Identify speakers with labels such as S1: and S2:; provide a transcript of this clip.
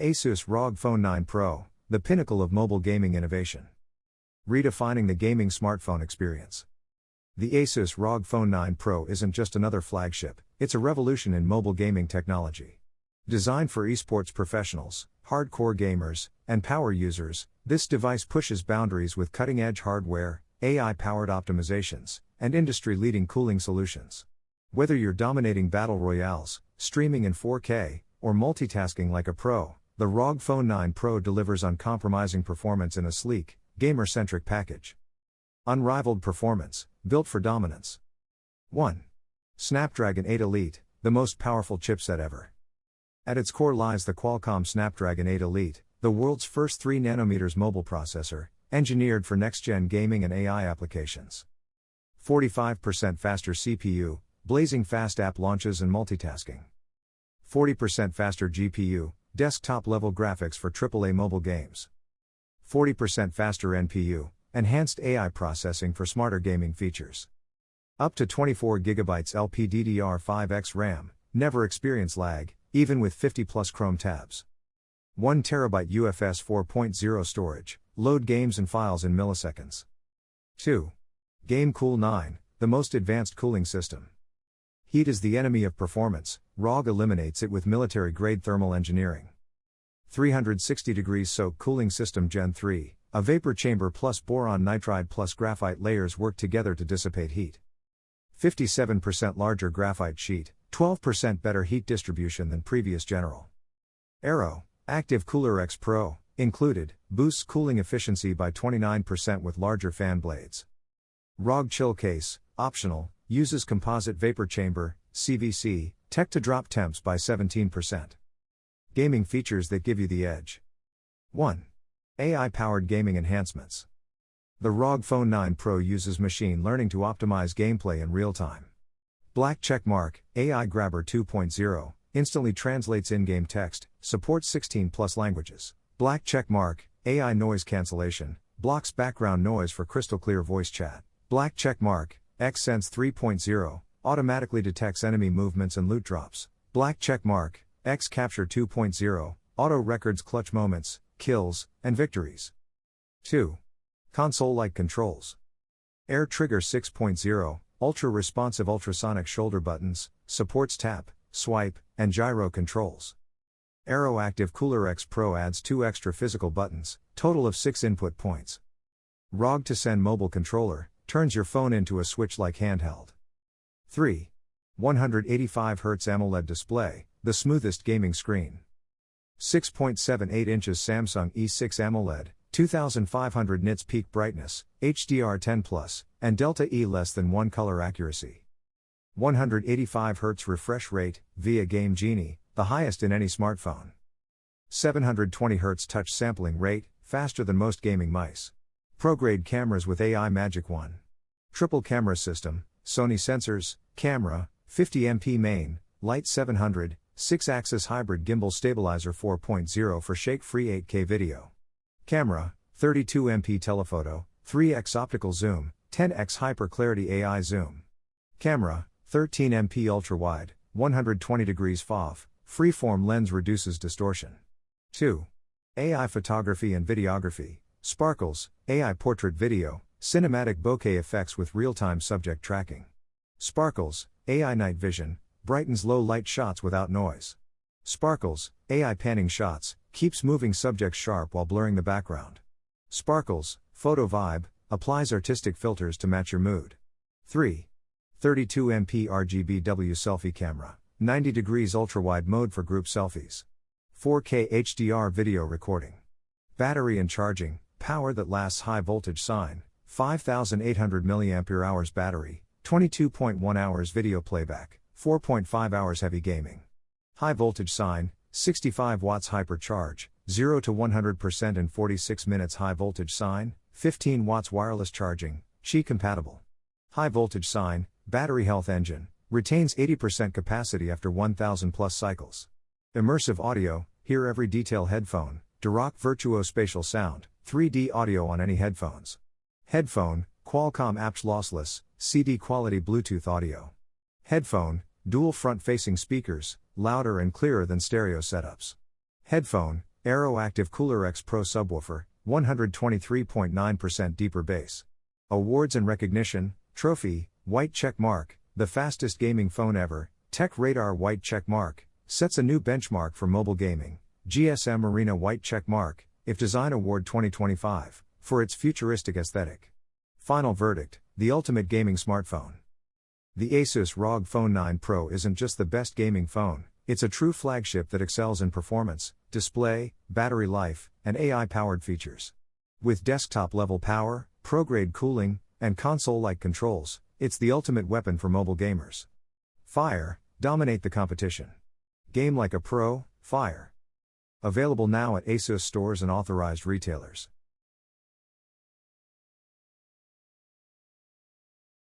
S1: ASUS ROG Phone 9 Pro, the pinnacle of mobile gaming innovation. Redefining the gaming smartphone experience. The ASUS ROG Phone 9 Pro isn't just another flagship, it's a revolution in mobile gaming technology. Designed for esports professionals, hardcore gamers, and power users, this device pushes boundaries with cutting-edge hardware, AI-powered optimizations, and industry-leading cooling solutions. Whether you're dominating battle royales, streaming in 4K, or multitasking like a pro, the ROG Phone 9 Pro delivers uncompromising performance in a sleek, gamer-centric package. Unrivaled performance, built for dominance. 1. Snapdragon 8 Elite, the most powerful chipset ever. At its core lies the Qualcomm Snapdragon 8 Elite, the world's first 3nm mobile processor, engineered for next-gen gaming and AI applications. 45% faster CPU, blazing fast app launches and multitasking. 40% faster GPU, desktop-level graphics for AAA mobile games. 40% faster NPU, enhanced AI processing for smarter gaming features. Up to 24GB LPDDR5X RAM, never experience lag, even with 50+ Chrome tabs. 1TB UFS 4.0 storage, load games and files in milliseconds. 2. GameCool 9, the most advanced cooling system. Heat is the enemy of performance, ROG eliminates it with military-grade thermal engineering. 360 degrees soak cooling system Gen 3, a vapor chamber plus boron nitride plus graphite layers work together to dissipate heat. 57% larger graphite sheet, 12% better heat distribution than previous general. Aero, Active Cooler X Pro, included, boosts cooling efficiency by 29% with larger fan blades. ROG Chill Case, optional, uses composite vapor chamber, CVC, tech to drop temps by 17%. Gaming features that give you the edge. 1. AI-powered gaming enhancements. The ROG Phone 9 Pro uses machine learning to optimize gameplay in real time. Black Checkmark, AI Grabber 2.0, instantly translates in-game text, supports 16+ languages. Black Checkmark, AI Noise Cancellation, blocks background noise for crystal clear voice chat. Black Checkmark, X-Sense 3.0, automatically detects enemy movements and loot drops. Black Checkmark, X-Capture 2.0, auto records clutch moments, kills, and victories. 2. Console-like controls. Air Trigger 6.0, ultra-responsive ultrasonic shoulder buttons, supports tap, swipe, and gyro controls. Aero Active Cooler X Pro adds 2 extra physical buttons, total of 6 input points. ROG to Send mobile controller, turns your phone into a Switch-like handheld. 3. 185Hz AMOLED display, the smoothest gaming screen. 6.78 inches Samsung E6 AMOLED, 2500 nits peak brightness, HDR10+, and Delta E less than 1 color accuracy. 185Hz refresh rate, via Game Genie, the highest in any smartphone. 720Hz touch sampling rate, faster than most gaming mice. Pro-grade cameras with AI Magic 1. Triple camera system, Sony sensors, camera, 50MP main, Light 700, 6-axis hybrid gimbal stabilizer 4.0 for shake-free 8K video. Camera, 32MP telephoto, 3x optical zoom, 10x hyper clarity AI zoom. Camera, 13MP ultra-wide, 120 degrees FOV, freeform lens reduces distortion. 2. AI photography and videography, Sparkles, AI portrait video, cinematic bokeh effects with real-time subject tracking. Sparkles, AI night vision, brightens low-light shots without noise. Sparkles, AI panning shots, keeps moving subjects sharp while blurring the background. Sparkles, Photo Vibe, applies artistic filters to match your mood. 3. 32MP RGBW selfie camera, 90 degrees ultra-wide mode for group selfies. 4K HDR video recording. Battery and charging, power that lasts high voltage sign, 5800 mAh battery, 22.1 hours video playback, 4.5 hours heavy gaming. High voltage sign, 65 watts hypercharge, 0 to 100% in 46 minutes. High voltage sign, 15 watts wireless charging, Qi compatible. High voltage sign, battery health engine, retains 80% capacity after 1000+ cycles. Immersive audio, hear every detail headphone, Dirac Virtuo spatial sound, 3D audio on any headphones. Headphone, Qualcomm Apps lossless, CD quality Bluetooth audio. Headphone, dual front-facing speakers, louder and clearer than stereo setups. Headphone, Aero Active Cooler X Pro Subwoofer, 123.9% deeper bass. Awards and recognition, trophy, white check mark, the fastest gaming phone ever, Tech Radar white check mark, sets a new benchmark for mobile gaming, GSM Arena white check mark, IF Design Award 2025, for its futuristic aesthetic. Final verdict, the ultimate gaming smartphone. The ASUS ROG Phone 9 Pro isn't just the best gaming phone, it's a true flagship that excels in performance, display, battery life, and AI-powered features. With desktop-level power, pro-grade cooling, and console-like controls, it's the ultimate weapon for mobile gamers. Fire, dominate the competition. Game like a pro, fire. Available now at ASUS stores and authorized retailers.